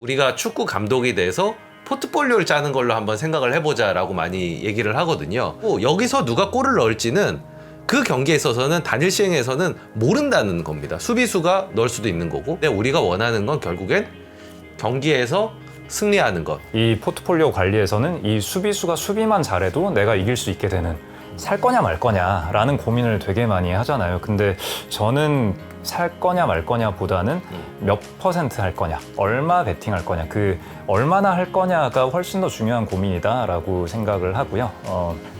우리가 축구 감독이 돼서 포트폴리오를 짜는 걸로 한번 생각을 해보자라고 많이 얘기를 하거든요. 여기서 누가 골을 넣을지는 그 경기에 있어서는 단일 시행에서는 모른다는 겁니다. 수비수가 넣을 수도 있는 거고. 근데 우리가 원하는 건 결국엔 경기에서 승리하는 것. 이 포트폴리오 관리에서는 이 수비수가 수비만 잘해도 내가 이길 수 있게 되는, 살 거냐 말 거냐라는 고민을 되게 많이 하잖아요. 근데 저는 살 거냐 말 거냐 보다는 몇 퍼센트 할 거냐, 얼마 베팅할 거냐, 그 얼마나 할 거냐가 훨씬 더 중요한 고민이다라고 생각을 하고요.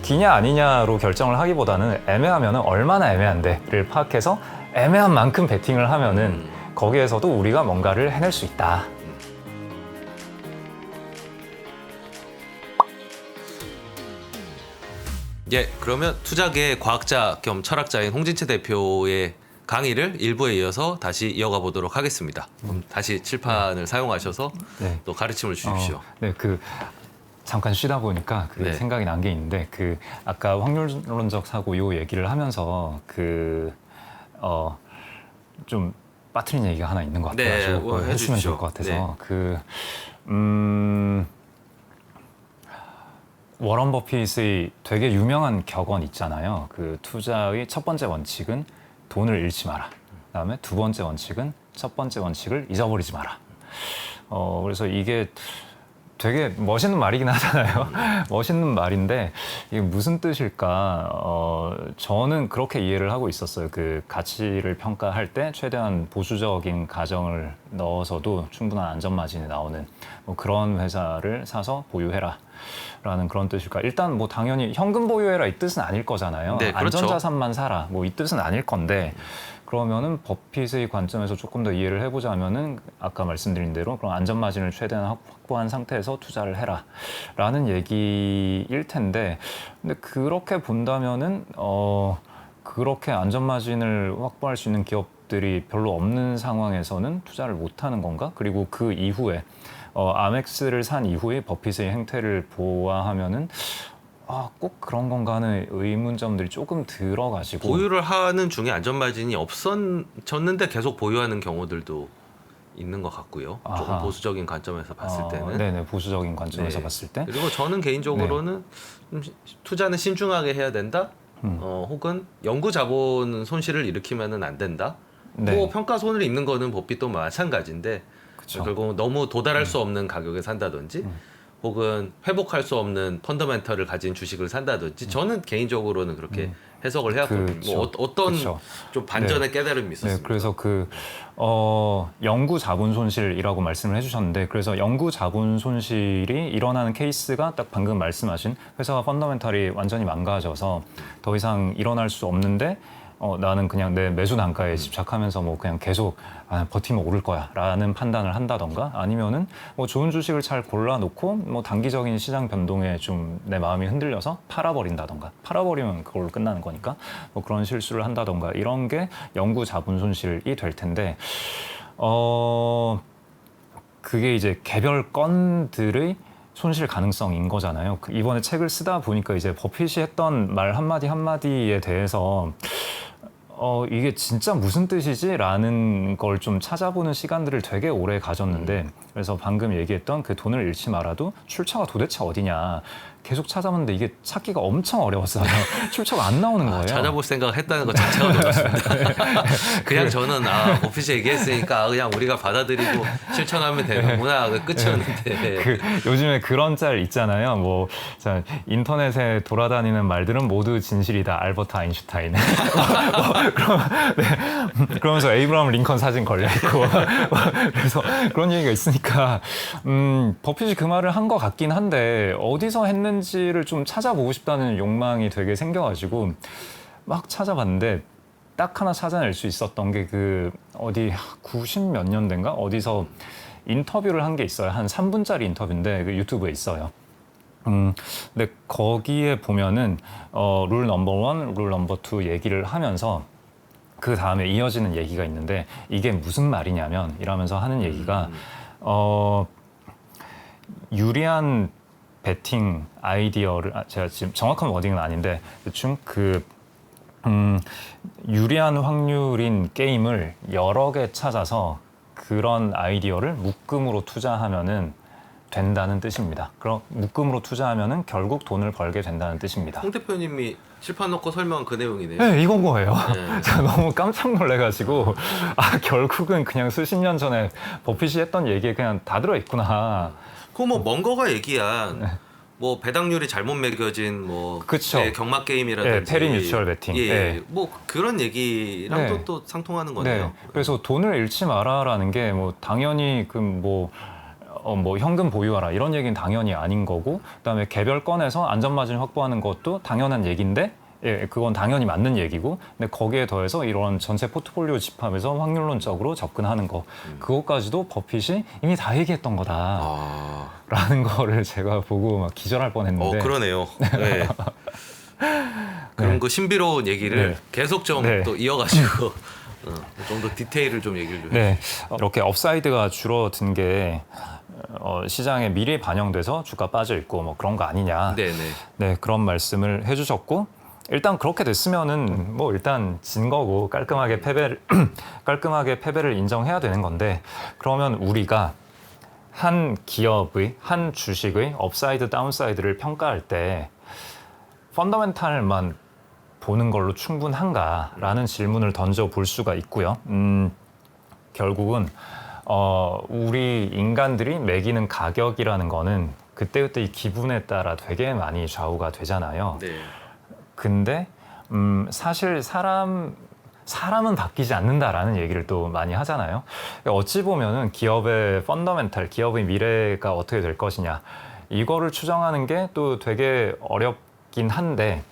기냐 아니냐로 결정을 하기보다는 애매하면 얼마나 애매한데를 파악해서 애매한 만큼 베팅을 하면은 거기에서도 우리가 뭔가를 해낼 수 있다. 예, 그러면 투자계의 과학자 겸 철학자인 홍진채 대표의 강의를 일부에 이어서 다시 이어가 보도록 하겠습니다. 그럼 다시 칠판을 사용하셔서 네. 또 가르침을 주십시오. 네, 잠깐 쉬다 보니까 네. 생각이 난 게 있는데, 아까 확률론적 사고 요 얘기를 하면서 좀 빠뜨린 얘기가 하나 있는 것 같아가지고 네, 해주시면 해주십시오. 좋을 것 같아서. 네. 워런 버핏의 되게 유명한 격언 있잖아요. 투자의 첫 번째 원칙은 돈을 잃지 마라. 그다음에 두 번째 원칙은 첫 번째 원칙을 잊어버리지 마라. 그래서 이게 되게 멋있는 말이긴 하잖아요. 멋있는 말인데 이게 무슨 뜻일까? 저는 그렇게 이해를 하고 있었어요. 가치를 평가할 때 최대한 보수적인 가정을 넣어서도 충분한 안전 마진이 나오는 그런 회사를 사서 보유해라. 라는 그런 뜻일까? 일단 당연히 현금 보유해라 이 뜻은 아닐 거잖아요. 네, 그렇죠. 안전자산만 사라 이 뜻은 아닐 건데, 그러면은 버핏의 관점에서 조금 더 이해를 해보자면은 아까 말씀드린 대로 그런 안전 마진을 최대한 확보한 상태에서 투자를 해라 라는 얘기일 텐데, 근데 그렇게 본다면은 그렇게 안전 마진을 확보할 수 있는 기업들이 별로 없는 상황에서는 투자를 못 하는 건가? 그리고 그 이후에 아멕스를 산 이후에 버핏의 행태를 보아하면은 꼭 그런 건가 하는 의문점들이 조금 들어가지고, 보유를 하는 중에 안전마진이 없었는데 계속 보유하는 경우들도 있는 것 같고요. 조금 아하. 보수적인 관점에서 봤을 때는. 네네, 보수적인 관점에서 네. 봤을 때. 그리고 저는 개인적으로는 좀 투자는 신중하게 해야 된다. 혹은 연구 자본 손실을 일으키면은 안 된다. 네. 또 평가손을 입는 거는 버핏도 마찬가지인데, 그쵸. 결국 너무 도달할 수 없는 가격에 산다든지 혹은 회복할 수 없는 펀더멘털을 가진 주식을 산다든지, 저는 개인적으로는 그렇게 해석을 해왔거든요. 그쵸. 어떤 그쵸. 좀 반전의 깨달음이 있었습니다. 네, 그래서 연구 자본 손실이라고 말씀을 해주셨는데, 그래서 연구 자본 손실이 일어나는 케이스가 딱 방금 말씀하신 회사가 펀더멘탈이 완전히 망가져서 더 이상 일어날 수 없는데, 나는 그냥 내 매수 단가에 집착하면서 그냥 계속 버티면 오를 거야 라는 판단을 한다던가, 아니면은 좋은 주식을 잘 골라놓고 단기적인 시장 변동에 좀 내 마음이 흔들려서 팔아버린다던가, 팔아버리면 그걸로 끝나는 거니까 그런 실수를 한다던가, 이런 게 연구 자본 손실이 될 텐데, 그게 이제 개별 건들의 손실 가능성인 거잖아요. 이번에 책을 쓰다 보니까 이제 버핏이 했던 말 한마디 한마디에 대해서 이게 진짜 무슨 뜻이지? 라는 걸 좀 찾아보는 시간들을 되게 오래 가졌는데, 그래서 방금 얘기했던 돈을 잃지 말아도 출처가 도대체 어디냐 계속 찾아봤는데 이게 찾기가 엄청 어려웠어요. 출처가 안 나오는 거예요. 찾아볼 생각을 했다는 것 자체가 놀랐습니다. 그냥 저는 버핏이 얘기했으니까 그냥 우리가 받아들이고 실천하면 되는구나, 끝이었는데. 요즘에 그런 짤 있잖아요. 인터넷에 돌아다니는 말들은 모두 진실이다, 알버트 아인슈타인. 그러면서 에이브라함 링컨 사진 걸려있고. 그래서 그런 얘기가 있으니까 버핏이 그 말을 한 것 같긴 한데, 어디서 했는지를 좀 찾아보고 싶다는 욕망이 되게 생겨가지고 막 찾아봤는데, 딱 하나 찾아낼 수 있었던 게 90 몇 년대인가? 어디서 인터뷰를 한 게 있어요. 한 3분짜리 인터뷰인데 유튜브에 있어요. 근데 거기에 보면은 룰 넘버 1, 룰 넘버 2 얘기를 하면서 그 다음에 이어지는 얘기가 있는데, 이게 무슨 말이냐면 이러면서 하는 얘기가 유리한 베팅 아이디어를, 제가 지금 정확한 워딩은 아닌데 대충 유리한 확률인 게임을 여러 개 찾아서 그런 아이디어를 묶음으로 투자하면은 된다는 뜻입니다. 그럼 묶음으로 투자하면은 결국 돈을 벌게 된다는 뜻입니다. 홍 대표님이 칠판 놓고 설명한 그 내용이네요. 네, 이건 거예요. 네. 제가 너무 깜짝 놀래가지고 결국은 그냥 수십 년 전에 버핏이 했던 얘기에 그냥 다 들어있구나. 그 뭐 먼거가 얘기한 뭐 배당률이 잘못 매겨진 뭐 그쵸. 예, 경마 게임이라든지 예, 페리 뮤추얼 베팅. 예, 예. 뭐 그런 얘기랑 네. 또 상통하는 거네요. 네. 그래서 돈을 잃지 마라라는 게 뭐 당연히 뭐 현금 보유하라 이런 얘기는 당연히 아닌 거고, 그다음에 개별 건에서 안전마진 확보하는 것도 당연한 얘기인데, 예, 그건 당연히 맞는 얘기고, 근데 거기에 더해서 이런 전체 포트폴리오 집합에서 확률론적으로 접근하는 거, 그것까지도 버핏이 이미 다 얘기했던 거다라는 거를 제가 보고 막 기절할 뻔했는데. 그러네요. 네. 그런 그 신비로운 얘기를 네. 계속 좀 네. 또 이어가지고 좀 더 디테일을 좀 얘기를 좀 네, 이렇게 업사이드가 줄어든 게 시장에 미리 반영돼서 주가 빠져 있고 뭐 그런 거 아니냐. 네네. 네, 그런 말씀을 해주셨고, 일단 그렇게 됐으면은 뭐 일단 진 거고 깔끔하게 패배를 인정해야 되는 건데, 그러면 우리가 한 기업의 한 주식의 업사이드 다운사이드를 평가할 때 펀더멘탈만 보는 걸로 충분한가라는 질문을 던져 볼 수가 있고요. 결국은 우리 인간들이 매기는 가격이라는 거는 그때그때 이 기분에 따라 되게 많이 좌우가 되잖아요. 네. 근데 사실 사람은 바뀌지 않는다라는 얘기를 또 많이 하잖아요. 어찌 보면은 기업의 펀더멘탈, 기업의 미래가 어떻게 될 것이냐, 이거를 추정하는 게 또 되게 어렵긴 한데,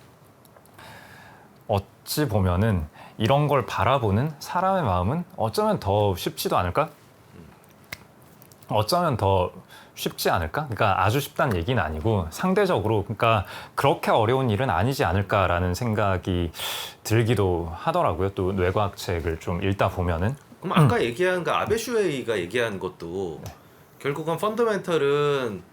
어찌 보면은 이런 걸 바라보는 사람의 마음은 어쩌면 더 쉽지도 않을까? 어쩌면 더 쉽지 않을까? 그러니까 아주 쉽다는 얘기는 아니고 상대적으로, 그러니까 그렇게 어려운 일은 아니지 않을까라는 생각이 들기도 하더라고요. 또 뇌과학 책을 좀 읽다 보면은. 그럼 아까 얘기한 그 아베 슈에이가 얘기한 것도 결국은 펀더멘털은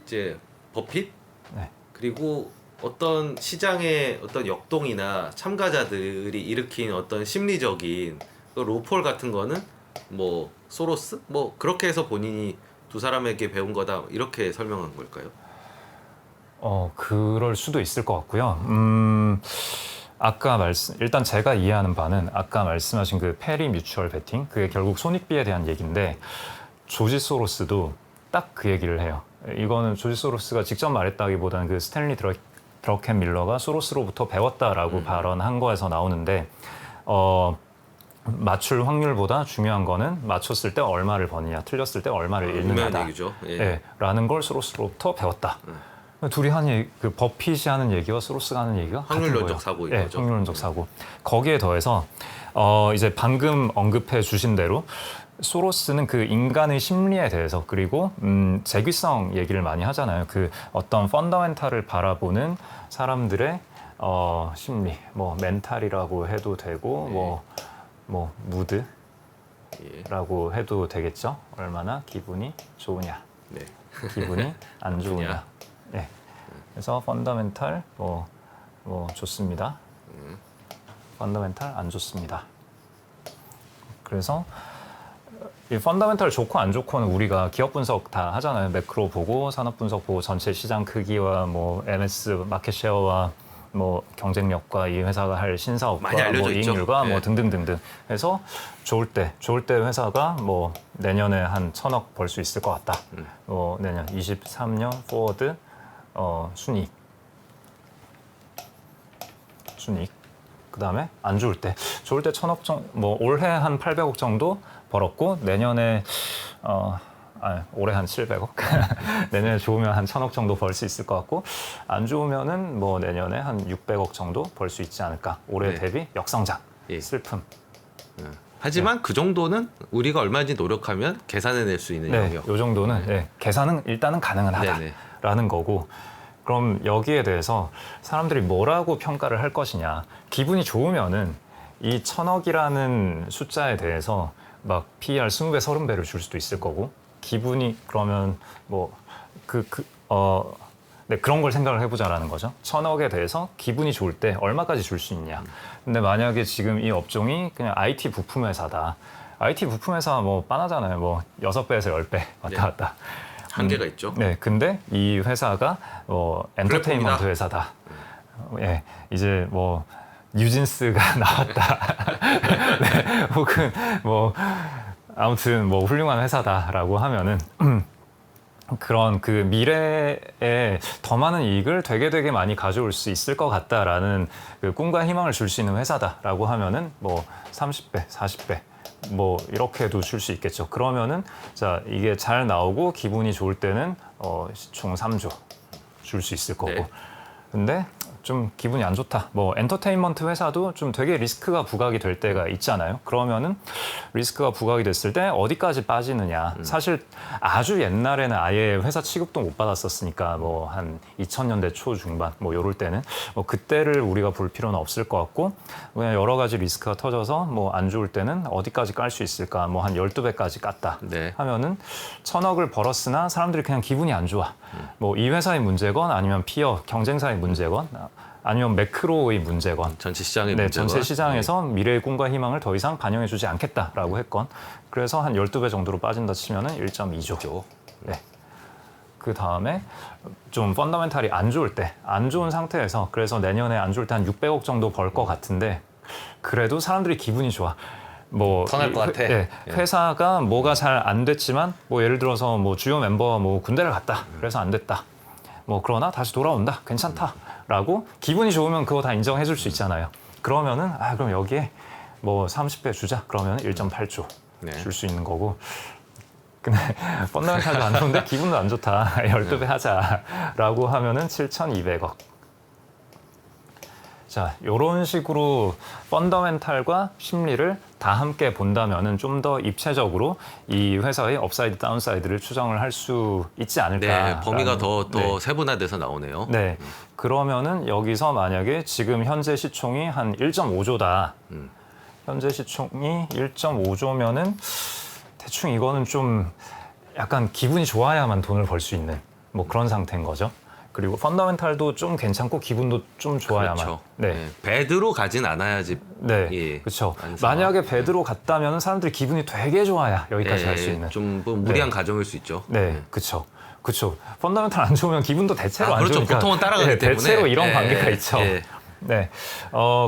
이제 버핏 네. 그리고 어떤 시장의 어떤 역동이나 참가자들이 일으킨 어떤 심리적인 그 로폴 같은 거는 뭐 소로스 뭐 그렇게 해서 본인이 두 사람에게 배운 거다 이렇게 설명한 걸까요? 그럴 수도 있을 것 같고요. 일단 제가 이해하는 바는 아까 말씀하신 그 페리 뮤추얼 베팅, 그게 결국 손익비에 대한 얘기인데, 조지 소로스도 딱 그 얘기를 해요. 이거는 조지 소로스가 직접 말했다기보다는 그 스탠리 드러켄 밀러가 소로스로부터 배웠다라고 발언한 거에서 나오는데, 맞출 확률보다 중요한 거는 맞췄을 때 얼마를 버느냐, 틀렸을 때 얼마를 잃느냐다. 얘기죠. 예. 예, 라는 걸 소로스로부터 배웠다. 둘이 그 버핏이 하는 얘기와 소로스가 하는 얘기가 확률론적 같은 거예요. 사고인 예, 거죠. 확률론적 사고. 거기에 더해서 이제 방금 언급해 주신 대로 소로스는 그 인간의 심리에 대해서, 그리고 재귀성 얘기를 많이 하잖아요. 그 어떤 펀더멘탈을 바라보는 사람들의 심리, 뭐 멘탈이라고 해도 되고, 뭐 무드라고 해도 되겠죠. 얼마나 기분이 좋으냐, 네. 기분이 안 좋으냐. 네. 그래서 펀더멘탈 뭐 좋습니다. 펀더멘탈 안 좋습니다. 그래서 이 펀더멘탈 좋고 안 좋고는 우리가 기업 분석 다 하잖아요. 매크로 보고 산업 분석 보고 전체 시장 크기와 뭐 MS 마켓 셰어와 뭐 경쟁력과 이 회사가 할 신사업과 많이 알려져 뭐 있죠. 이익률과 네. 뭐 등등등등 해서 좋을 때 회사가 뭐 내년에 한 1,000억 벌 수 있을 것 같다. 뭐 내년 23년 포워드 순이익. 그다음에 안 좋을 때 1,000억 정도, 뭐 올해 한 800억 정도 벌었고 내년에 올해 한 700억. 내년에 좋으면 한 1,000억 정도 벌 수 있을 것 같고, 안 좋으면은 뭐 내년에 한 600억 정도 벌 수 있지 않을까. 올해 네. 대비 역성장. 예. 슬픔. 하지만 그 정도는 우리가 얼마인지 노력하면 계산해낼 수 있는 네, 영역. 요 정도는 계산은 일단은 가능은 네네. 하다라는 거고, 그럼 여기에 대해서 사람들이 뭐라고 평가를 할 것이냐. 기분이 좋으면은 이 1,000억이라는 숫자에 대해서 막 PER 20배, 30배를 줄 수도 있을 거고, 기분이 그러면 뭐 네, 그런 걸 생각을 해보자라는 거죠. 1,000억에 대해서 기분이 좋을 때 얼마까지 줄 수 있냐. 근데 만약에 지금 이 업종이 그냥 IT 부품 회사다. IT 부품 회사 뭐 빤하잖아요. 뭐 6배에서 10배 왔다 갔다. 한계가 있죠. 네, 근데 이 회사가 엔터테인먼트 플랫폼이다. 회사다. 예, 이제 뭐 뉴진스가 나왔다. 네, 혹은 뭐 아무튼 뭐 훌륭한 회사다라고 하면은 그런 그 미래에 더 많은 이익을 되게 많이 가져올 수 있을 것 같다라는 그 꿈과 희망을 줄 수 있는 회사다라고 하면은 뭐 30배, 40배 뭐 이렇게도 줄 수 있겠죠. 그러면은 자 이게 잘 나오고 기분이 좋을 때는 시총 3조 줄 수 있을 거고. 네. 근데 좀 기분이 안 좋다. 뭐 엔터테인먼트 회사도 좀 되게 리스크가 부각이 될 때가 있잖아요. 그러면은 리스크가 부각이 됐을 때 어디까지 빠지느냐. 사실 아주 옛날에는 아예 회사 취급도 못 받았었으니까 뭐 한 2000년대 초중반 뭐 요럴 때는 뭐 그때를 우리가 볼 필요는 없을 것 같고 그냥 여러 가지 리스크가 터져서 뭐 안 좋을 때는 어디까지 깔 수 있을까. 뭐 한 12배까지 깠다. 네. 하면은 1000억을 벌었으나 사람들이 그냥 기분이 안 좋아. 뭐 이 회사의 문제건 아니면 피어 경쟁사의 문제건 아니면 매크로의 문제건 전체 시장의 네, 문제가 전체 시장에서 미래의 꿈과 희망을 더 이상 반영해주지 않겠다라고 했건 그래서 한 12배 정도로 빠진다 치면은 1.2조. 네. 그 다음에 좀 펀더멘탈이 안 좋을 때, 안 좋은 상태에서 그래서 내년에 안 좋을 때 한 600억 정도 벌 것 같은데 그래도 사람들이 기분이 좋아. 뭐 선할 것 같아. 네, 회사가 뭐가 잘 안 됐지만 뭐 예를 들어서 뭐 주요 멤버가 뭐 군대를 갔다. 그래서 안 됐다. 뭐 그러나 다시 돌아온다. 괜찮다라고 기분이 좋으면 그거 다 인정해 줄 수 있잖아요. 그러면은 그럼 여기에 뭐 30배 주자. 그러면 1.8조 네. 줄 수 있는 거고. 근데 펀더멘탈도 안 좋은데 기분도 안 좋다. 12배 하자라고 하면은 7,200억. 자, 이런 식으로 펀더멘탈과 심리를 다 함께 본다면은 좀 더 입체적으로 이 회사의 업사이드, 다운사이드를 추정을 할 수 있지 않을까. 네, 범위가 더 네. 세분화돼서 나오네요. 네. 그러면은 여기서 만약에 지금 현재 시총이 한 1.5조다. 현재 시총이 1.5조면은 대충 이거는 좀 약간 기분이 좋아야만 돈을 벌 수 있는 뭐 그런 상태인 거죠. 그리고 펀더멘탈도 좀 괜찮고 기분도 좀 좋아야만. 그렇죠. 네. 배드로 가진 않아야지. 네. 예, 그렇죠. 안 상황. 만약에 배드로 갔다면 사람들이 기분이 되게 좋아야 여기까지 갈 수 있는. 좀뭐 무리한 가정일 수 있죠. 네, 그렇죠. 그렇죠. 펀더멘탈 안 좋으면 기분도 대체로 안 그렇죠. 좋으니까. 보통은 따라가기 때문에. 대체로 이런 예, 관계가 있죠. 예. 네.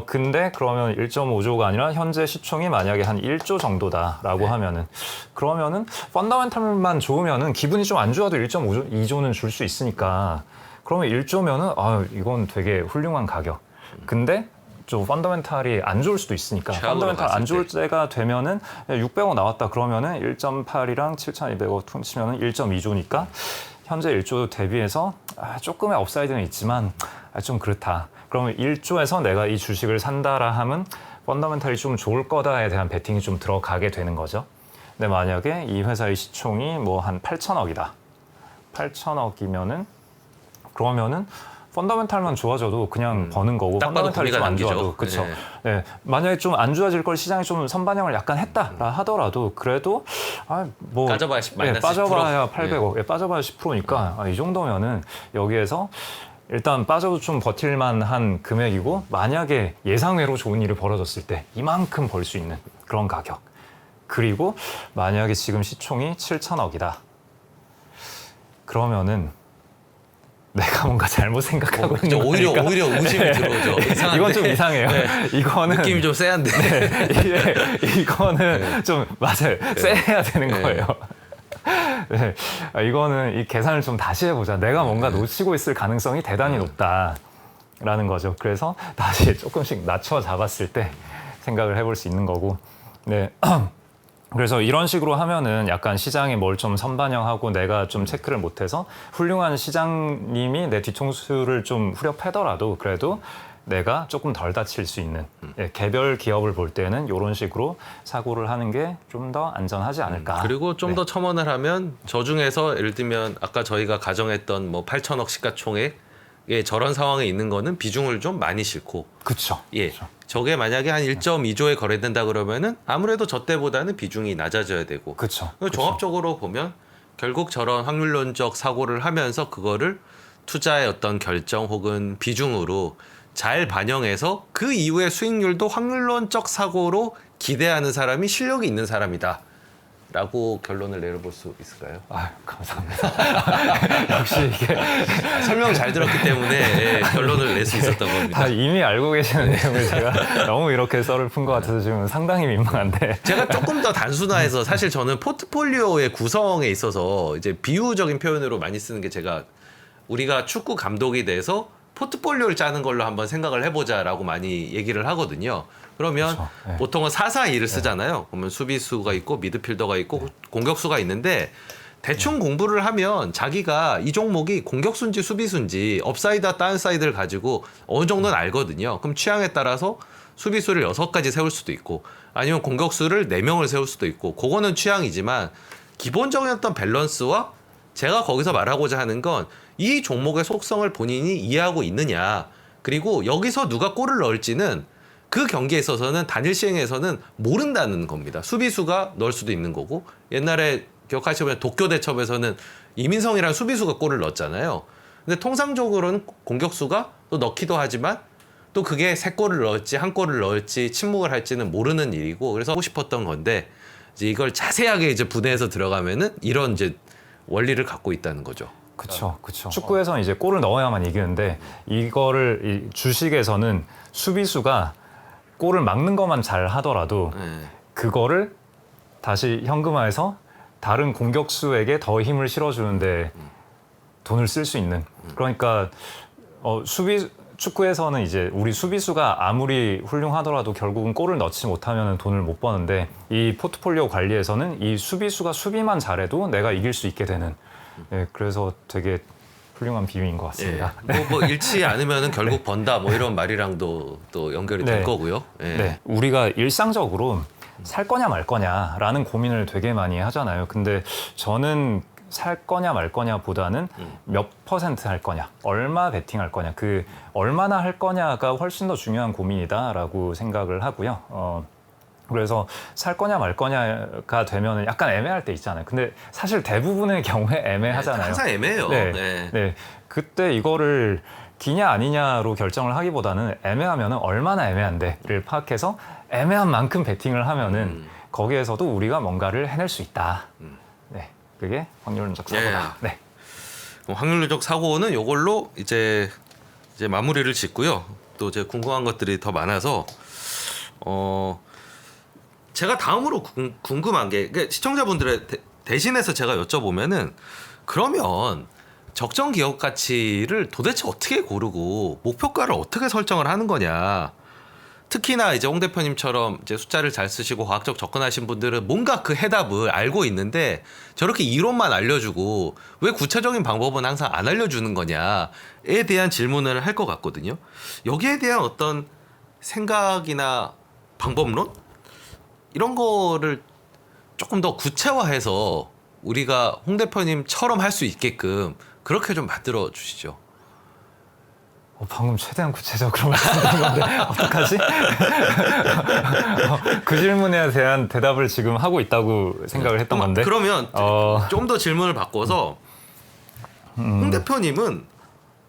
근데 그러면 1.5조가 아니라 현재 시총이 만약에 한 1조 정도다라고 하면은 그러면은 펀더멘탈만 좋으면은 기분이 좀 안 좋아도 1.5조, 2조는 줄 수 있으니까 그러면 1조면은 이건 되게 훌륭한 가격. 근데 좀 펀더멘탈이 안 좋을 수도 있으니까 최악으로 펀더멘탈 안 갔을 좋을 때가 되면은 600억 나왔다 그러면은 1.8이랑 7,200억 퉁치면은 1.2조니까 현재 1조 대비해서 조금의 업사이드는 있지만 좀 그렇다. 그러면 1조에서 내가 이 주식을 산다라 하면 펀더멘탈이 좀 좋을 거다에 대한 베팅이 좀 들어가게 되는 거죠. 근데 만약에 이 회사의 시총이 뭐 한 8천억이다. 8천억이면은 그러면은 펀더멘탈만 좋아져도 그냥 버는 거고 딱 봐도 펀더멘탈이 좀 안 구미가 좋아도 남기죠. 그렇죠. 네. 네. 만약에 좀 안 좋아질 걸 시장이 좀 선반영을 약간 했다라 하더라도 그래도 뭐 빠져봐야 마이너스 빠져봐야 10%. 800억, 빠져봐야 10%니까 이 정도면은 여기에서 일단 빠져도 좀 버틸만한 금액이고 만약에 예상외로 좋은 일이 벌어졌을 때 이만큼 벌 수 있는 그런 가격. 그리고 만약에 지금 시총이 7천억이다. 그러면은 내가 뭔가 잘못 생각하고 있는 오히려 거니까. 오히려 의심이 들어오죠. 이상한데. 이건 좀 이상해요. 이거는 느낌이 좀 세한데. 이거는 좀 맞아요. 세야 되는 네. 거예요. 네. 이거는 이 계산을 좀 다시 해보자. 내가 뭔가 놓치고 있을 가능성이 대단히 높다라는 거죠. 그래서 다시 조금씩 낮춰 잡았을 때 생각을 해볼 수 있는 거고. 네. 그래서 이런 식으로 하면은 약간 시장에 뭘 좀 선반영하고 내가 좀 체크를 못해서 훌륭한 시장님이 내 뒤통수를 좀 후려 패더라도 그래도 내가 조금 덜 다칠 수 있는 개별 기업을 볼 때는 이런 식으로 사고를 하는 게 좀 더 안전하지 않을까. 그리고 좀 더 첨언을 하면 저 중에서 예를 들면 아까 저희가 가정했던 뭐 8천억 시가총액의 저런 상황에 있는 거는 비중을 좀 많이 싣고 그렇죠. 예. 저게 만약에 한 1.2조에 거래된다 그러면은 아무래도 저 때보다는 비중이 낮아져야 되고. 그렇죠. 종합적으로 보면 결국 저런 확률론적 사고를 하면서 그거를 투자의 어떤 결정 혹은 비중으로 잘 반영해서 그 이후의 수익률도 확률론적 사고로 기대하는 사람이 실력이 있는 사람이다. 라고 결론을 내려볼 수 있을까요? 아유, 감사합니다. 역시 이게 설명 잘 들었기 때문에 결론을 낼 수 있었던 겁니다. 다 이미 알고 계시는 내용을 제가 너무 이렇게 썰을 푼 것 같아서 지금 상당히 민망한데. 제가 조금 더 단순화해서 사실 저는 포트폴리오의 구성에 있어서 이제 비유적인 표현으로 많이 쓰는 게 제가 우리가 축구 감독이 돼서 포트폴리오를 짜는 걸로 한번 생각을 해보자라고 많이 얘기를 하거든요. 그러면 그렇죠. 네. 보통은 4-4-2를 쓰잖아요. 그러면 수비수가 있고 미드필더가 있고 공격수가 있는데 대충 공부를 하면 자기가 이 종목이 공격수인지 수비수인지 업사이드와 다운사이드를 가지고 어느 정도는 알거든요. 그럼 취향에 따라서 수비수를 6가지 세울 수도 있고 아니면 공격수를 4명을 세울 수도 있고 그거는 취향이지만 기본적인 어떤 밸런스와 제가 거기서 말하고자 하는 건 이 종목의 속성을 본인이 이해하고 있느냐 그리고 여기서 누가 골을 넣을지는 그 경기에 있어서는 단일 시행에서는 모른다는 겁니다. 수비수가 넣을 수도 있는 거고 옛날에 기억하시면 도쿄대첩에서는 이민성이라는 수비수가 골을 넣었잖아요. 근데 통상적으로는 공격수가 또 넣기도 하지만 또 그게 3골을 넣을지 1골을 넣을지 침묵을 할지는 모르는 일이고 그래서 하고 싶었던 건데 이제 이걸 자세하게 이제 분해해서 들어가면은 이런 이제 원리를 갖고 있다는 거죠. 그렇죠, 그렇죠. 축구에서는 이제 골을 넣어야만 이기는데 이거를 이 주식에서는 수비수가 골을 막는 것만 잘 하더라도 그거를 다시 현금화해서 다른 공격수에게 더 힘을 실어주는데 돈을 쓸 수 있는. 그러니까 축구에서는 이제 우리 수비수가 아무리 훌륭하더라도 결국은 골을 넣지 못하면 돈을 못 버는데 이 포트폴리오 관리에서는 이 수비수가 수비만 잘해도 내가 이길 수 있게 되는. 네, 그래서 되게 훌륭한 비유인 것 같습니다. 예. 뭐 잃지 않으면은 결국 번다 뭐 이런 말이랑도 또 연결이 될 네. 거고요. 예. 네, 우리가 일상적으로 살 거냐 말 거냐라는 고민을 되게 많이 하잖아요. 근데 저는 살 거냐 말 거냐보다는 몇 퍼센트 할 거냐, 얼마 베팅할 거냐, 그 얼마나 할 거냐가 훨씬 더 중요한 고민이다라고 생각을 하고요. 그래서 살 거냐 말 거냐가 되면 약간 애매할 때 있잖아요. 근데 사실 대부분의 경우에 애매하잖아요. 항상 애매해요. 네, 네. 네. 그때 이거를 기냐 아니냐로 결정을 하기보다는 애매하면 얼마나 애매한데를 파악해서 애매한 만큼 베팅을 하면은 거기에서도 우리가 뭔가를 해낼 수 있다. 네, 그게 확률론적 사고다. 네. 확률적 사고는 이걸로 이제 마무리를 짓고요. 또 이제 궁금한 것들이 더 많아서 제가 다음으로 궁금한 게 그러니까 시청자분들의 대신해서 제가 여쭤보면은 그러면 적정 기업 가치를 도대체 어떻게 고르고 목표가를 어떻게 설정을 하는 거냐. 특히나 이제 홍 대표님처럼 이제 숫자를 잘 쓰시고 과학적 접근하신 분들은 뭔가 그 해답을 알고 있는데 저렇게 이론만 알려주고 왜 구체적인 방법은 항상 안 알려주는 거냐에 대한 질문을 할 것 같거든요. 여기에 대한 어떤 생각이나 방법론 이런 거를 조금 더 구체화해서 우리가 홍 대표님처럼 할 수 있게끔 그렇게 좀 만들어 주시죠. 방금 최대한 구체적으로 말씀드린 건데 어떡하지? 그 질문에 대한 대답을 지금 하고 있다고 생각을 했던 건데. 그러면 좀 더 질문을 바꿔서 홍 대표님은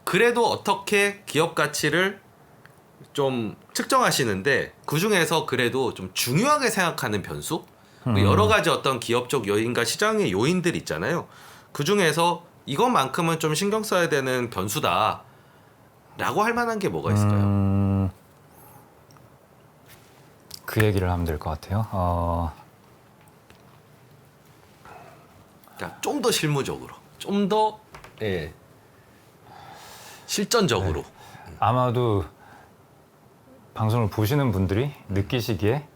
그래도 어떻게 기업 가치를 좀 측정하시는데 그 중에서 그래도 좀 중요하게 생각하는 변수? 여러 가지 어떤 기업적 요인과 시장의 요인들 있잖아요. 그 중에서 이것만큼은 좀 신경 써야 되는 변수다. 라고 할 만한 게 뭐가 있을까요? 그 얘기를 하면 될 것 같아요. 그러니까 좀 더 실무적으로, 좀 더 실전적으로. 네. 아마도 방송을 보시는 분들이 느끼시기에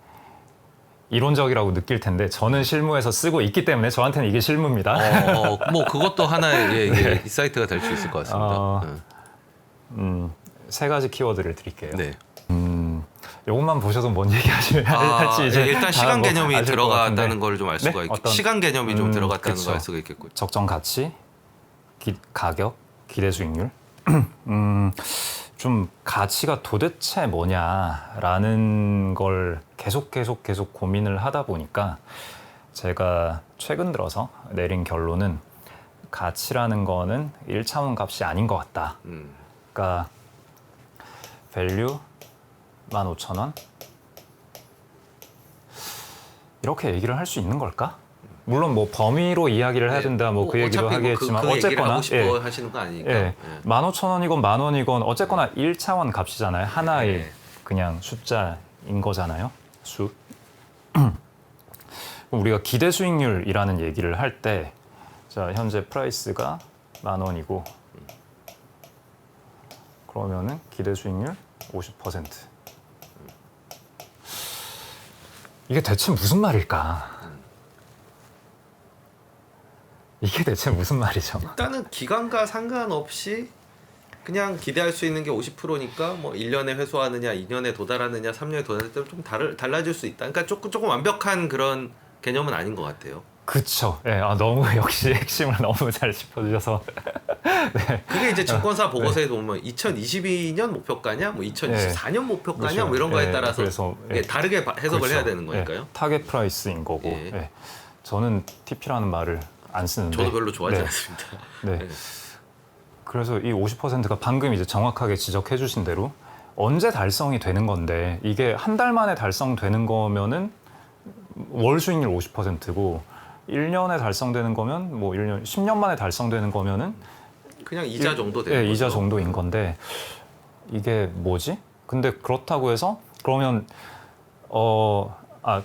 이론적이라고 느낄 텐데 저는 실무에서 쓰고 있기 때문에 저한테는 이게 실무입니다. 뭐 그것도 하나의 인사이트가 될 수 있을 것 같습니다. 3가지 키워드를 드릴게요. 네. 이것만 보셔도 뭔 얘기 할지 이제 일단 시간 개념이 아실 것 들어갔다는 같은데. 걸 좀 알 수가 네? 있고 어떤- 시간 개념이 좀 들어갔다는 그쵸. 걸 알 수가 있겠고. 적정 가치, 가격, 기대 수익률. 좀 가치가 도대체 뭐냐라는 걸 계속 고민을 하다 보니까 제가 최근 들어서 내린 결론은 가치라는 거는 1차원 값이 아닌 것 같다. 그러니까 밸류 15,000원, 이렇게 얘기를 할 수 있는 걸까? 물론 뭐 범위로 이야기를 해야 된다 뭐 그 얘기도 어차피 하겠지만 그 얘기를 어쨌거나 하고 싶어 하시는 거 아니니까. 예. 15,000원이건 10,000원이건 어쨌거나 1차원 값이잖아요. 하나의 네. 그냥 숫자인 거잖아요. 수. 그럼 우리가 기대 수익률이라는 얘기를 할 때 자, 현재 프라이스가 10,000원이고 그러면은 기대 수익률 50%. 이게 대체 무슨 말일까? 이게 대체 무슨 말이죠? 일단은 기간과 상관없이 그냥 기대할 수 있는 게 50%니까 뭐 1년에 회수하느냐, 2년에 도달하느냐, 3년에 도달할 때 좀 달라질 수 있다. 그러니까 조금 완벽한 그런 개념은 아닌 것 같아요. 그쵸. 예, 너무 역시 핵심을 너무 잘 짚어주셔서. 네. 그게 이제 증권사 보고서에 보면 2022년 목표가냐, 뭐 2024년 목표가냐, 뭐 이런 거에 따라서 그래서, 다르게 해석을 그렇죠. 해야 되는 거니까요. 타겟 프라이스인 거고. 예. 예. 저는 TP라는 말을 안 쓰는데. 저도 별로 좋아하지 네. 않습니다. 네. 네. 그래서 이 50%가 방금 이제 정확하게 지적해 주신 대로 언제 달성이 되는 건데 이게 한 달 만에 달성되는 거면은 월 수익률 50%고 1년에 달성되는 거면 뭐 1년 10년 만에 달성되는 거면은 그냥 이자 정도 되는 예, 거죠. 이자 정도인 건데 이게 뭐지? 근데 그렇다고 해서 그러면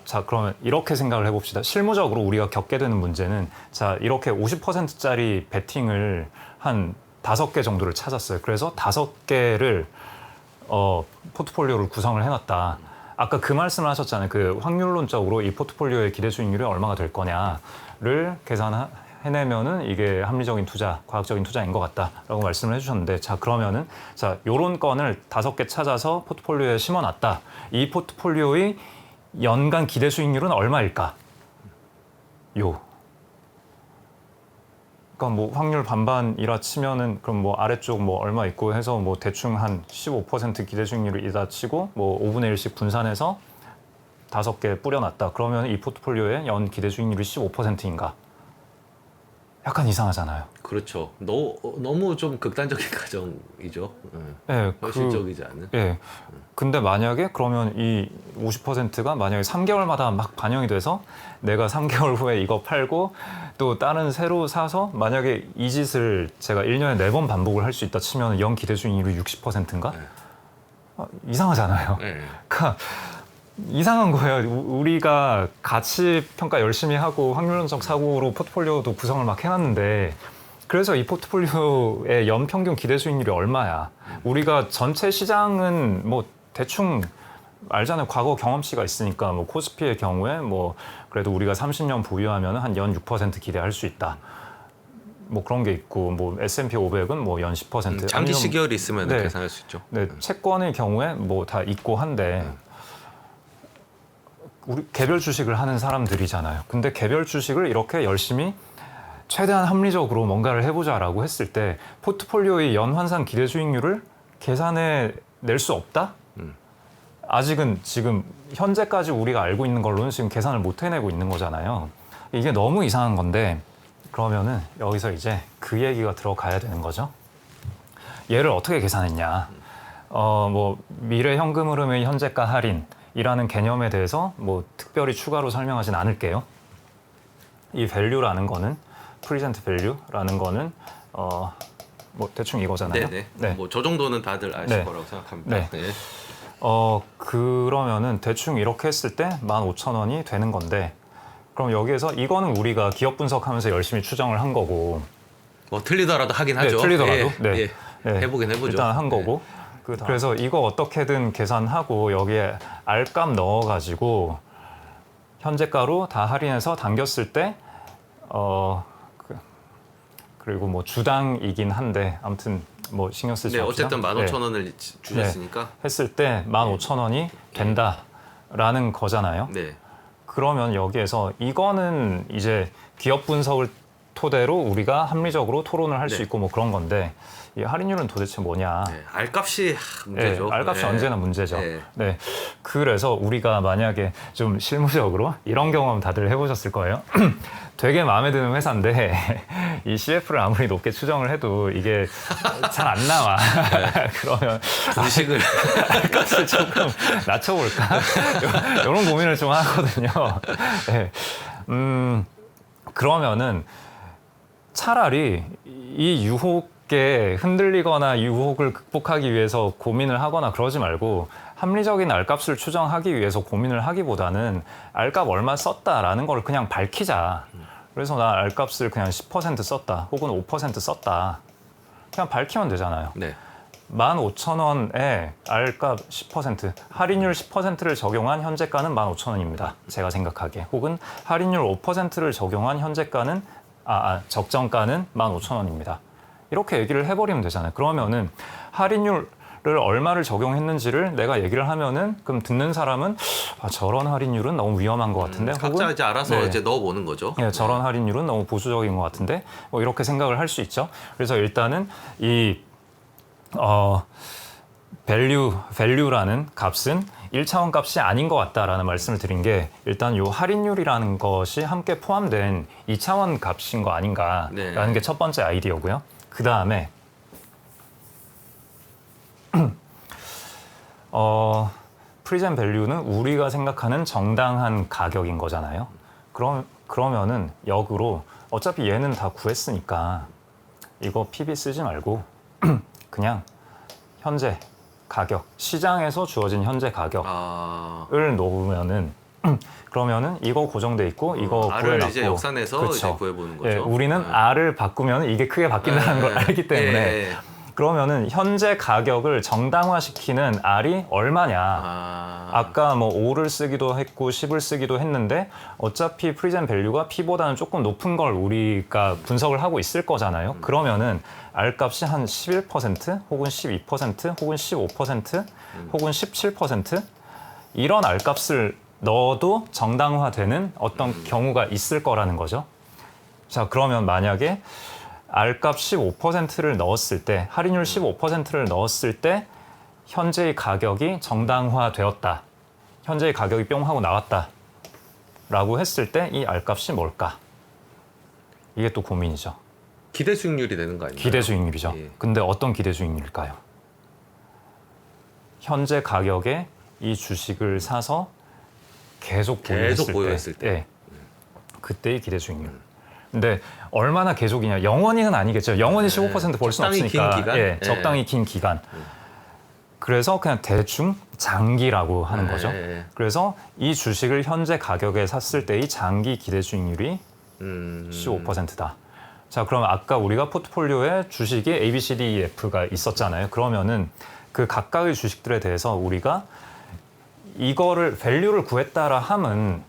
자 그러면 이렇게 생각을 해봅시다. 실무적으로 우리가 겪게 되는 문제는 자 이렇게 50%짜리 베팅을 한 5개 정도를 찾았어요. 그래서 5개를 포트폴리오를 구성을 해놨다. 아까 그 말씀을 하셨잖아요. 그 확률론적으로 이 포트폴리오의 기대 수익률이 얼마가 될 거냐를 계산해내면은 이게 합리적인 투자, 과학적인 투자인 것 같다라고 말씀을 해주셨는데, 자 그러면은 자 요런 건을 5개 찾아서 포트폴리오에 심어놨다. 이 포트폴리오의 연간 기대 수익률은 얼마일까? 그러니까 뭐 확률 반반이라 치면은 그럼 뭐 아래쪽 뭐 얼마 있고 해서 뭐 대충 한 15% 기대 수익률이다 치고 뭐 5분의 1씩 분산해서 5개 뿌려놨다. 그러면 이 포트폴리오의 연 기대 수익률이 15%인가? 약간 이상하잖아요. 그렇죠. 너무 좀 극단적인 가정이죠. 네, 현실적이지 않은. 예. 근데 만약에 그러면 이 50%가 만약에 3개월마다 막 반영이 돼서 내가 3개월 후에 이거 팔고 또 다른 새로 사서 만약에 이 짓을 제가 1년에 4번 반복을 할 수 있다 치면 연 기대 수익률이 60%인가? 네. 이상하잖아요. 네. 그러니까 이상한 거예요. 우리가 가치 평가 열심히 하고 확률론적 사고로 포트폴리오도 구성을 막 해놨는데 그래서 이 포트폴리오의 연평균 기대 수익률이 얼마야? 우리가 전체 시장은 뭐 대충 알잖아요. 과거 경험치가 있으니까 뭐 코스피의 경우에 뭐 그래도 우리가 30년 보유하면 한 연 6% 기대할 수 있다. 뭐 그런 게 있고 뭐 S&P 500은 뭐 연 10%. 장기 시계열이 있으면 네. 계산할 수 있죠. 네, 채권의 경우에 뭐 다 있고 한데 우리 개별 주식을 하는 사람들이잖아요. 근데 개별 주식을 이렇게 열심히 최대한 합리적으로 뭔가를 해보자라고 했을 때 포트폴리오의 연환산 기대 수익률을 계산해 낼 수 없다? 아직은 지금 현재까지 우리가 알고 있는 걸로는 지금 계산을 못 해내고 있는 거잖아요. 이게 너무 이상한 건데 그러면은 여기서 이제 그 얘기가 들어가야 되는 거죠. 얘를 어떻게 계산했냐? 뭐 미래 현금 흐름의 현재가 할인이라는 개념에 대해서 뭐 특별히 추가로 설명하진 않을게요. 이 value라는 거는 present value라는 거는 뭐 대충 이거잖아요. 네네. 네. 뭐 저 정도는 다들 아실 네. 거라고 생각합니다. 네. 네. 그러면은 대충 이렇게 했을 때 15,000원이 되는 건데 그럼 여기에서 이거는 우리가 기업 분석하면서 열심히 추정을 한 거고 뭐 틀리더라도 하긴 네, 하죠. 틀리더라도 예, 네. 예. 네. 해보긴 해보죠. 일단 한 거고 그래서 이거 어떻게든 계산하고 여기에 R값 넣어가지고 현재가로 다 할인해서 당겼을 때 그리고 뭐 주당이긴 한데 아무튼 뭐 신경 쓰지 네, 맙시다. 어쨌든 15,000원을 주셨으니까. 했을 때 15,000원이 된다라는 거잖아요. 네. 그러면 여기에서 이거는 이제 기업 분석을 토대로 우리가 합리적으로 토론을 할 수 네. 있고 뭐 그런 건데 이 할인율은 도대체 뭐냐? 네, 알값이 문제죠. 네, 알값이 네. 언제나 문제죠. 네. 네. 그래서 우리가 만약에 좀 실무적으로 이런 경험 다들 해보셨을 거예요. 되게 마음에 드는 회사인데 이 CF를 아무리 높게 추정을 해도 이게 잘 안 나와. 그러면 주식을 알값을 조금 낮춰볼까? 이런 고민을 좀 하거든요. 네. 그러면은 차라리 이 유혹에 흔들리거나 유혹을 극복하기 위해서 고민을 하거나 그러지 말고 합리적인 알값을 추정하기 위해서 고민을 하기보다는 알값 얼마 썼다라는 걸 그냥 밝히자. 그래서 나 알값을 그냥 10% 썼다 혹은 5% 썼다. 그냥 밝히면 되잖아요. 네. 15,000원에 알값 10%, 할인율 10%를 적용한 현재가는 15,000원입니다. 제가 생각하기에. 혹은 할인율 5%를 적용한 현재가는 적정가는 15,000원입니다. 이렇게 얘기를 해버리면 되잖아요. 그러면은 할인율을 얼마를 적용했는지를 내가 얘기를 하면은 그럼 듣는 사람은 저런 할인율은 너무 위험한 것 같은데 각자 이제 알아서 네. 이제 넣어보는 거죠. 네, 저런 할인율은 너무 보수적인 것 같은데 뭐 이렇게 생각을 할 수 있죠. 그래서 일단은 이 value라는 값은 1차원 값이 아닌 것 같다라는 말씀을 드린 게 일단 이 할인율이라는 것이 함께 포함된 2차원 값인 거 아닌가라는 네. 게 첫 번째 아이디어고요. 그 다음에 프리젠 밸류는 우리가 생각하는 정당한 가격인 거잖아요. 그러면은 역으로 어차피 얘는 다 구했으니까 이거 PB 쓰지 말고 그냥 현재 가격, 시장에서 주어진 현재 가격을 놓으면은 그러면은 이거 고정돼 있고 이거 R을 구해놨고 이제 역산해서 그쵸. 이제 구해보는 거죠. 예, 우리는 R을 바꾸면 이게 크게 바뀐다는 걸 알기 때문에 그러면은 현재 가격을 정당화시키는 R이 얼마냐. 아까 뭐 5를 쓰기도 했고 10을 쓰기도 했는데 어차피 프리젠 밸류가 P보다는 조금 높은 걸 우리가 분석을 하고 있을 거잖아요. 그러면은 R 값이 한 11% 혹은 12% 혹은 15% 혹은 17% 이런 R 값을 넣어도 정당화되는 어떤 경우가 있을 거라는 거죠. 자, 그러면 만약에 R값 15%를 넣었을 때, 할인율 15%를 넣었을 때 현재의 가격이 정당화되었다. 현재의 가격이 뿅 하고 나왔다. 라고 했을 때 이 R값이 뭘까? 이게 또 고민이죠. 기대 수익률이 되는 거 아니에요? 기대 수익률이죠. 예. 근데 어떤 기대 수익률일까요? 현재 가격에 이 주식을 사서 계속 보유했을 때. 네. 그때의 기대 수익률. 근데 얼마나 계속이냐? 영원히는 아니겠죠. 영원히 15% 벌 수는 적당히 없으니까. 긴 기간? 예, 적당히 긴 기간. 그래서 그냥 대충 장기라고 하는 거죠. 그래서 이 주식을 현재 가격에 샀을 때의 장기 기대 수익률이 15%다. 자, 그럼 아까 우리가 포트폴리오에 주식이 A, B, C, D, E, F가 있었잖아요. 그러면은 그 각각의 주식들에 대해서 우리가 이거를 밸류를 구했다라 함은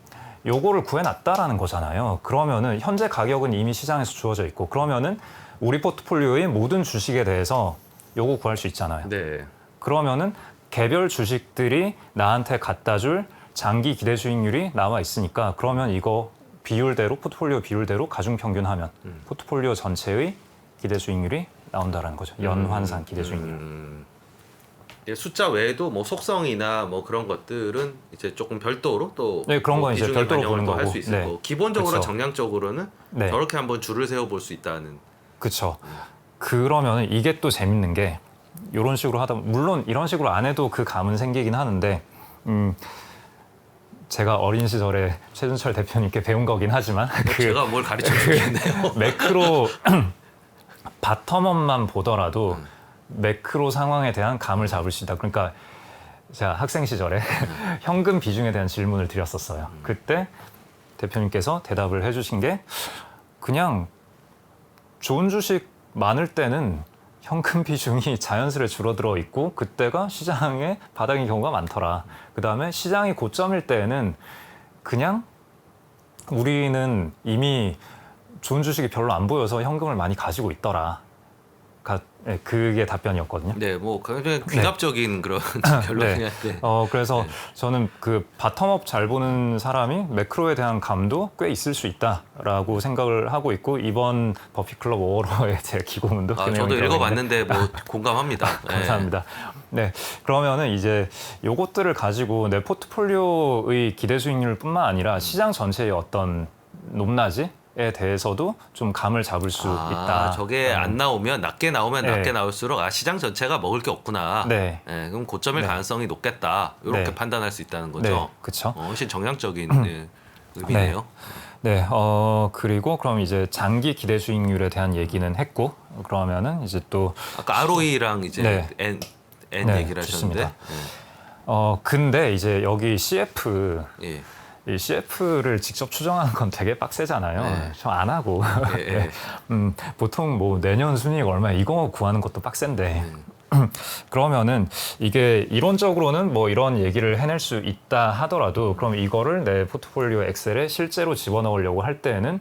요거를 구해놨다라는 거잖아요. 그러면은 현재 가격은 이미 시장에서 주어져 있고 그러면은 우리 포트폴리오의 모든 주식에 대해서 요거 구할 수 있잖아요. 네. 그러면은 개별 주식들이 나한테 갖다 줄 장기 기대 수익률이 나와 있으니까 그러면 이거 비율대로 포트폴리오 비율대로 가중 평균하면 포트폴리오 전체의 기대 수익률이 나온다라는 거죠. 연환산 기대 수익률. 숫자 외에도 뭐 속성이나 뭐 그런 것들은 이제 조금 별도로 또 네, 그런 건 이제 비중의 별도로 반영을 보는 또 할 거고. 수 있을 네. 거고 기본적으로 그쵸. 정량적으로는 네. 저렇게 한번 줄을 세워 볼 수 있다는. 그렇죠. 그러면 이게 또 재밌는 게 이런 식으로 하다 물론 이런 식으로 안 해도 그 감은 생기긴 하는데 제가 어린 시절에 최준철 대표님께 배운 거긴 하지만 제가 뭘 가르쳐 주겠네요. 매크로 바텀업만 보더라도 매크로 상황에 대한 감을 잡을 수 있다. 그러니까 제가 학생 시절에 현금 비중에 대한 질문을 드렸었어요. 그때 대표님께서 대답을 해주신 게 그냥 좋은 주식 많을 때는 현금 비중이 자연스레 줄어들어 있고 그때가 시장의 바닥인 경우가 많더라. 그다음에 시장이 고점일 때에는 그냥 우리는 이미 좋은 주식이 별로 안 보여서 현금을 많이 가지고 있더라. 그게 답변이었거든요. 네, 뭐 굉장히 귀납적인 그런 결론이긴 한데. 그래서 저는 그 바텀업 잘 보는 사람이 매크로에 대한 감도 꽤 있을 수 있다라고 생각을 하고 있고 이번 버피 클럽 오어로의 제 기고문도 그 저도 내용이 읽어봤는데 뭐 공감합니다. 감사합니다. 네, 그러면은 이제 요것들을 가지고 내 포트폴리오의 기대 수익률뿐만 아니라 시장 전체의 어떤 높낮이에 대해서도 좀 감을 잡을 수 있다. 저게 안 나오면 낮게 나오면 네. 낮게 나올수록 시장 전체가 먹을 게 없구나. 네. 그럼 고점일 가능성이 높겠다. 이렇게 네. 판단할 수 있다는 거죠. 네, 그렇죠. 훨씬 정량적인 의미네요. 네, 그리고 그럼 이제 장기 기대 수익률에 대한 얘기는 했고 그러면은 이제 또 아까 ROE랑 이제 네. N 네, 얘기를 하셨는데. 좋습니다. 근데 이제 여기 CF 예. 이 CF를 직접 추정하는 건 되게 빡세잖아요. 네. 저 안 하고 예. 보통 뭐 내년 순이익 얼마 이거 구하는 것도 빡센데 그러면은 이게 이론적으로는 뭐 이런 얘기를 해낼 수 있다 하더라도 그럼 이거를 내 포트폴리오 엑셀에 실제로 집어넣으려고 할 때는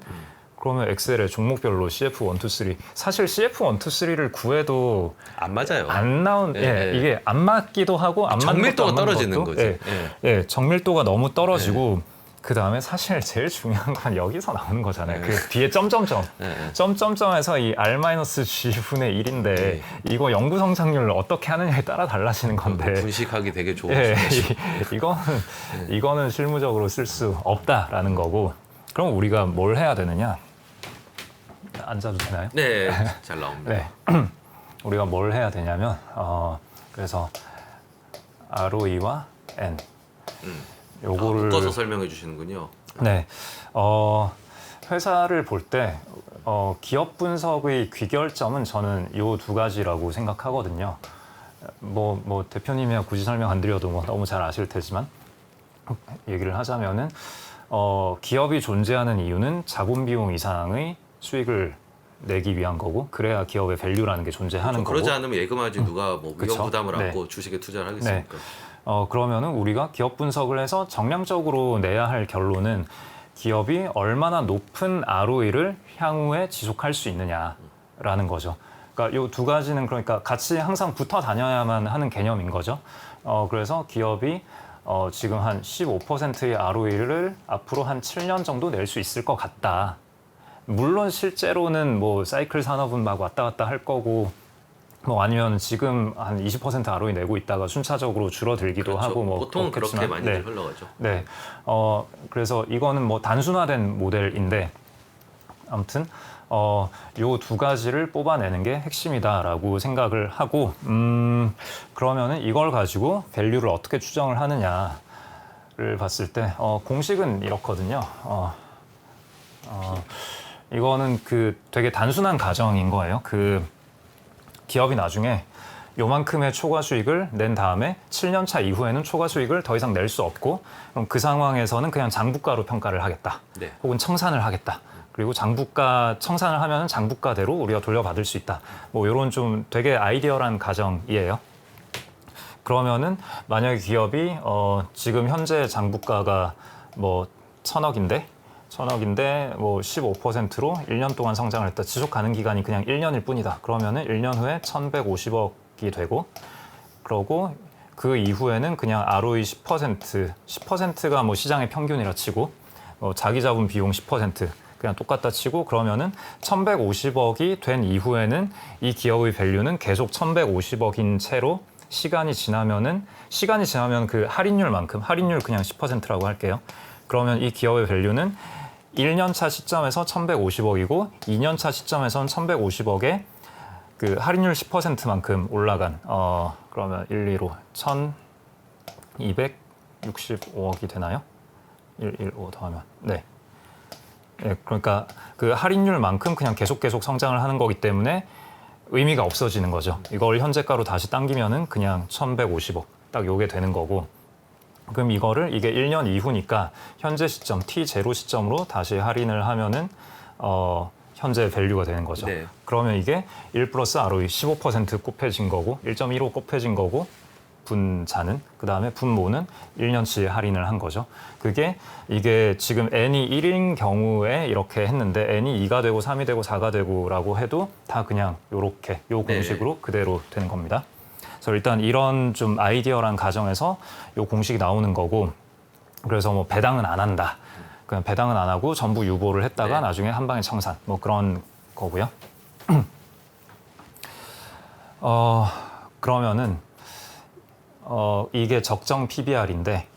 그러면 엑셀에 종목별로 CF1, 2, 3 사실 CF1, 2, 3를 구해도 안 맞아요. 안 나온 이게 안 맞기도 하고 안 맞는 정밀도가 것도 안 맞는 떨어지는 것도, 거지. 정밀도가 너무 떨어지고 그 다음에 사실 제일 중요한 건 여기서 나오는 거잖아요. 그 뒤에 점점점 점점점에서 이 R-G분의 1인데 이거 연구 성장률을 어떻게 하느냐에 따라 달라지는 건데 분식하기 되게 좋은. 이거는 실무적으로 쓸 수 없다라는 거고 그럼 우리가 뭘 해야 되느냐? 앉아도 되나요? 네, 잘 나옵니다. 네. 우리가 뭘 해야 되냐면 그래서 ROE와 N 요거를 묶어서 설명해 주시는군요. 네. 회사를 볼 때 기업 분석의 귀결점은 저는 요 두 가지라고 생각하거든요. 뭐 대표님이야 굳이 설명 안 드려도 뭐 너무 잘 아실 테지만 얘기를 하자면은 기업이 존재하는 이유는 자본 비용 이상의 수익을 내기 위한 거고 그래야 기업의 밸류라는 게 존재하는 거고 그러지 않으면 예금하지 누가 뭐 위험 그쵸? 부담을 네. 안고 주식에 투자를 하겠습니까? 그러면은 우리가 기업 분석을 해서 정량적으로 내야 할 결론은 기업이 얼마나 높은 ROE를 향후에 지속할 수 있느냐라는 거죠. 그러니까 이 두 가지는 그러니까 같이 항상 붙어 다녀야만 하는 개념인 거죠. 그래서 기업이 지금 한 15%의 ROE를 앞으로 한 7년 정도 낼 수 있을 것 같다. 물론 실제로는 뭐 사이클 산업은 막 왔다 갔다 할 거고 뭐 아니면 지금 한 20% ROE 내고 있다가 순차적으로 줄어들기도 그렇죠. 하고 뭐 보통 그렇게 그렇겠지만, 많이들 흘러가죠. 네. 그래서 이거는 뭐 단순화된 모델인데 아무튼 요 두 가지를 뽑아내는 게 핵심이다라고 생각을 하고 그러면은 이걸 가지고 밸류를 어떻게 추정을 하느냐를 봤을 때 공식은 이렇거든요. 이거는 그 되게 단순한 가정인 거예요. 그 기업이 나중에 요만큼의 초과 수익을 낸 다음에 7년 차 이후에는 초과 수익을 더 이상 낼 수 없고 그럼 그 상황에서는 그냥 장부가로 평가를 하겠다. 네. 혹은 청산을 하겠다. 그리고 장부가 청산을 하면 장부가대로 우리가 돌려받을 수 있다. 뭐 이런 좀 되게 아이디어란 가정이에요. 그러면은 만약에 기업이 지금 현재 장부가가 뭐 1,000억인데 뭐 15%로 1년 동안 성장을 했다. 지속 가능 기간이 그냥 1년일 뿐이다. 그러면은 1년 후에 1,150억이 되고 그러고 그 이후에는 그냥 ROE 10%가 뭐 시장의 평균이라 치고 자기 자본 비용 10% 그냥 똑같다 치고 그러면은 1,150억이 된 이후에는 이 기업의 밸류는 계속 1,150억인 채로 시간이 지나면 그 할인율만큼 할인율 그냥 10%라고 할게요. 그러면 이 기업의 밸류는 1년 차 시점에서 1,150억이고 2년 차 시점에서는 1,150억에 그 할인율 10%만큼 올라간 그러면 115 1,265억이 되나요? 115 더하면 네. 네, 그러니까 그 할인율만큼 그냥 계속 성장을 하는 거기 때문에 의미가 없어지는 거죠. 이걸 현재가로 다시 당기면은 그냥 1,150억 딱 요게 되는 거고 그럼 이게 1년 이후니까 현재 시점 T0 시점으로 다시 할인을 하면은 현재 밸류가 되는 거죠. 네. 그러면 이게 1 플러스 ROE 15% 곱해진 거고 1.15 곱해진 거고 분자는 그다음에 분모는 1년치 할인을 한 거죠. 이게 지금 n이 1인 경우에 이렇게 했는데 n이 2가 되고 3이 되고 4가 되고라고 해도 다 그냥 요렇게 요 공식으로 그대로 되는 겁니다. 그래서 일단 이런 좀 아이디어란 가정에서 요 공식이 나오는 거고, 그래서 뭐 배당은 안 한다. 그냥 배당은 안 하고 전부 유보를 했다가 나중에 한 방에 청산 뭐 그런 거고요. 그러면은 이게 적정 PBR인데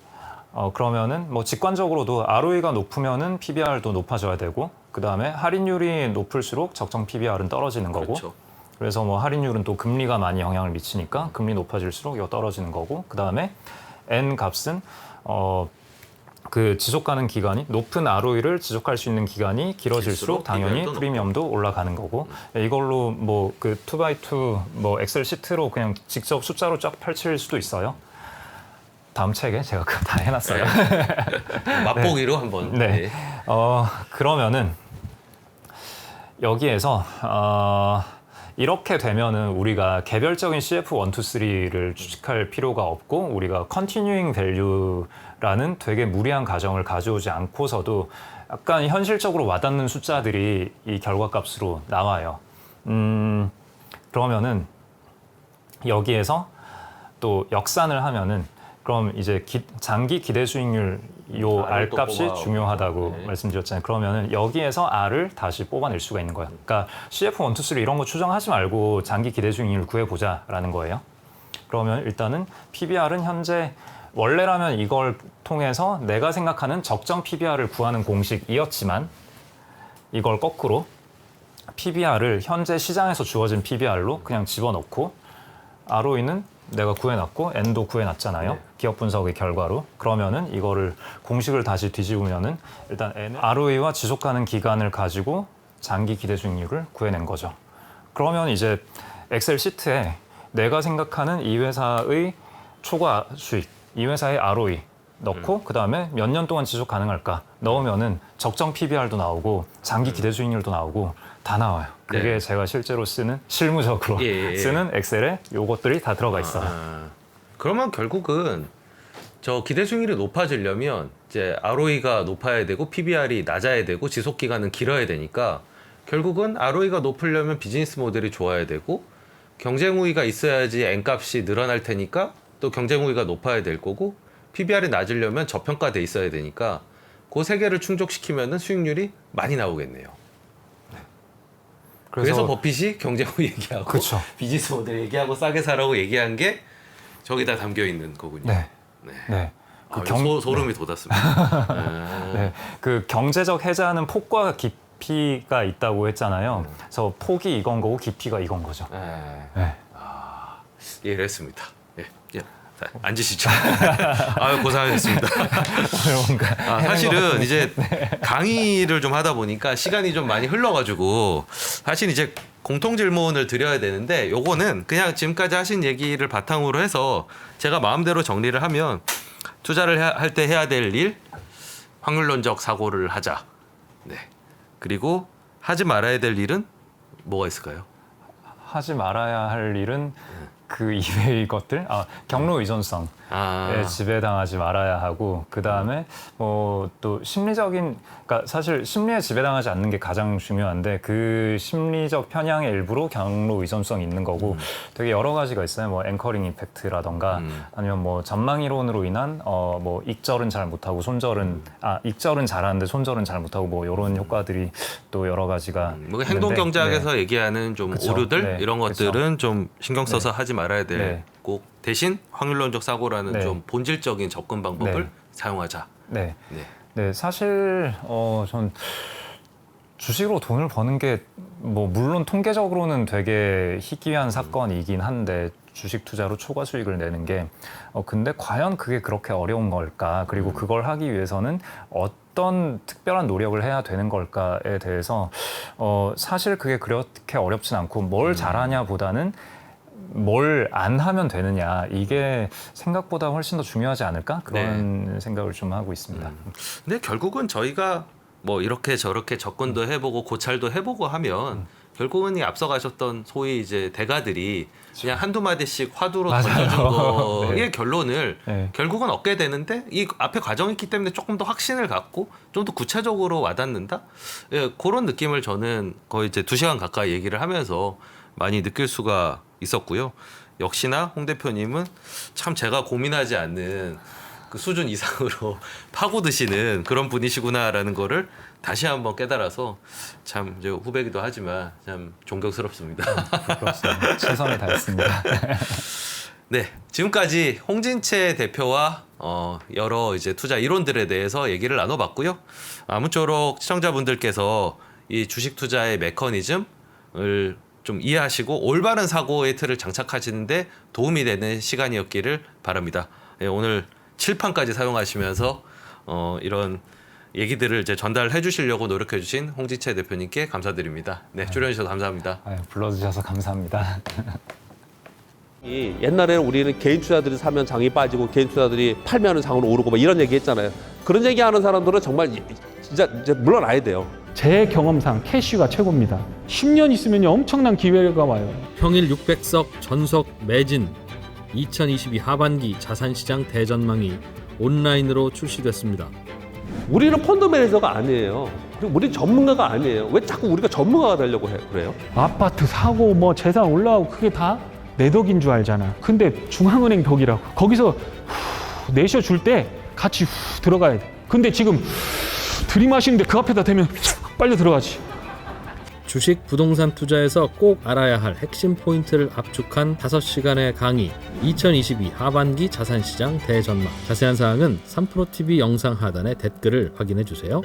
그러면은 뭐 직관적으로도 ROE가 높으면은 PBR도 높아져야 되고, 그 다음에 할인율이 높을수록 적정 PBR은 떨어지는 거고. 그렇죠. 그래서 뭐 할인율은 또 금리가 많이 영향을 미치니까 금리 높아질수록 이거 떨어지는 거고, 그 다음에 N 값은 그 지속 가능 기간이 높은 ROE를 지속할 수 있는 기간이 길어질수록 당연히 프리미엄도 올라가는 거고, 이걸로 뭐 그 2x2 뭐 엑셀 시트로 그냥 직접 숫자로 쫙 펼칠 수도 있어요. 다음 책에 제가 그거 다 해놨어요. 맛보기로 한번. 네. 그러면은 여기에서 이렇게 되면은 우리가 개별적인 CF 1, 2, 3를 추측할 필요가 없고, 우리가 continuing value라는 되게 무리한 가정을 가져오지 않고서도 약간 현실적으로 와닿는 숫자들이 이 결과값으로 나와요. 그러면은 여기에서 또 역산을 하면은 그럼 이제 장기 기대 수익률 요 R 값이 중요하다고 말씀드렸잖아요. 그러면은 여기에서 R을 다시 뽑아낼 수가 있는 거예요. 그러니까 CF 1, 2, 3 이런 거 추정하지 말고 장기 기대 수익률 구해보자라는 거예요. 그러면 일단은 PBR은 현재 원래라면 이걸 통해서 내가 생각하는 적정 PBR을 구하는 공식이었지만, 이걸 거꾸로 PBR을 현재 시장에서 주어진 PBR로 그냥 집어넣고, ROE는 내가 구해놨고 N도 구해놨잖아요. 기업 분석의 결과로. 그러면은 이거를 공식을 다시 뒤집으면은 일단 N은 ROE와 지속 가능 기간을 가지고 장기 기대 수익률을 구해낸 거죠. 그러면 이제 엑셀 시트에 내가 생각하는 이 회사의 초과 수익, 이 회사의 ROE 넣고 그다음에 몇 년 동안 지속 가능할까 넣으면은 적정 PBR도 나오고 장기 기대 수익률도 나오고 다 나와요. 그게 제가 실제로 쓰는 실무적으로 쓰는 엑셀에 요것들이 다 들어가 있어요. 그러면 결국은 저 기대 수익률이 높아지려면 이제 ROE가 높아야 되고 PBR이 낮아야 되고 지속 기간은 길어야 되니까, 결국은 ROE가 높으려면 비즈니스 모델이 좋아야 되고, 경쟁 우위가 있어야지 N값이 늘어날 테니까 또 경쟁 우위가 높아야 될 거고, PBR이 낮으려면 저평가돼 있어야 되니까 그 세 개를 충족시키면은 수익률이 많이 나오겠네요. 그래서 버핏이 경쟁 우위 얘기하고 그쵸. 비즈니스 모델 얘기하고 싸게 사라고 얘기한 게 저기다 담겨 있는 거군요. 네. 소름이 돋았습니다. 네. 그 경제적 해자는 폭과 깊이가 있다고 했잖아요. 그래서 폭이 이건 거고 깊이가 이건 거죠. 네. 이해를 했습니다. 자, 앉으시죠. 고생하셨습니다. 사실은 이제 강의를 좀 하다 보니까 시간이 좀 많이 흘러가지고 사실 이제 공통 질문을 드려야 되는데, 요거는 그냥 지금까지 하신 얘기를 바탕으로 해서 제가 마음대로 정리를 하면, 투자를 할 때 해야 될 일, 확률론적 사고를 하자. 네. 그리고 하지 말아야 될 일은 뭐가 있을까요? 하지 말아야 할 일은 그 이외의 것들, 경로 의존성에 지배당하지 말아야 하고, 그 다음에 뭐 또 심리적인, 그러니까 사실 심리에 지배당하지 않는 게 가장 중요한데, 그 심리적 편향의 일부로 경로 의존성이 있는 거고, 되게 여러 가지가 있어요. 뭐 앵커링 이펙트라던가, 아니면 뭐 전망 이론으로 인한 뭐 익절은 잘 못하고 손절은 익절은 잘하는데 손절은 잘 못하고 뭐 이런 효과들이 또 여러 가지가 뭐 행동 경제학에서 얘기하는 좀 오류들 이런 것들은 좀 신경 써서 하지 말아야 될 꼭, 대신 확률론적 사고라는 좀 본질적인 접근 방법을 사용하자. 네, 사실 전 주식으로 돈을 버는 게 뭐 물론 통계적으로는 되게 희귀한 사건이긴 한데, 주식 투자로 초과 수익을 내는 게 근데 과연 그게 그렇게 어려운 걸까? 그리고 그걸 하기 위해서는 어떤 특별한 노력을 해야 되는 걸까에 대해서 사실 그게 그렇게 어렵진 않고, 뭘 잘하냐보다는 뭘 안 하면 되느냐, 이게 생각보다 훨씬 더 중요하지 않을까, 그런 생각을 좀 하고 있습니다. 근데 결국은 저희가 뭐 이렇게 저렇게 접근도 해보고 고찰도 해보고 하면 결국은 이 앞서가셨던 소위 이제 대가들이 그냥 한두 마디씩 화두로 맞아요. 던져준 거의 네. 결론을 네. 결국은 얻게 되는데 이 앞에 과정이 있기 때문에 조금 더 확신을 갖고 좀 더 구체적으로 와닿는다. 예, 그런 느낌을 저는 거의 이제 2시간 가까이 얘기를 하면서 많이 느낄 수가 있었고요. 역시나 홍 대표님은 참 제가 고민하지 않는 그 수준 이상으로 파고드시는 그런 분이시구나라는 거를 다시 한번 깨달아서 참 이제 후배기도 하지만 참 존경스럽습니다. 그렇습니다. 최선을 다했습니다. 네, 지금까지 홍진채 대표와 여러 이제 투자 이론들에 대해서 얘기를 나눠봤고요. 아무쪼록 시청자분들께서 이 주식 투자의 메커니즘을 좀 이해하시고 올바른 사고의 틀을 장착하시는데 도움이 되는 시간이었기를 바랍니다. 예, 오늘 칠판까지 사용하시면서 이런 얘기들을 이제 전달해 주시려고 노력해 주신 홍진채 대표님께 감사드립니다. 네, 출연해 주셔서 감사합니다. 아유, 불러주셔서 감사합니다. 이 옛날에는 우리는 개인 투자들이 사면 장이 빠지고 개인 투자들이 팔면 장은 오르고 막 이런 얘기 했잖아요. 그런 얘기 하는 사람들은 정말 진짜 이제 물러나야 돼요. 제 경험상 캐시가 최고입니다. 10년 있으면 엄청난 기회가 와요. 평일 600석 전석 매진 2022 하반기 자산시장 대전망이 온라인으로 출시됐습니다. 우리는 펀드 매니저가 아니에요. 그리고 우리 전문가가 아니에요. 왜 자꾸 우리가 전문가가 되려고 그래요? 아파트 사고 뭐 재산 올라오고 그게 다 내 덕인 줄 알잖아. 근데 중앙은행 덕이라고. 거기서 내셔줄 때 같이 들어가야 돼. 근데 지금 들이마시는데 그 앞에다 대면 빨리 들어가지. 주식 부동산 투자에서 꼭 알아야 할 핵심 포인트를 압축한 5시간의 강의 2022 하반기 자산시장 대전망. 자세한 사항은 3프로TV 영상 하단의 댓글을 확인해 주세요.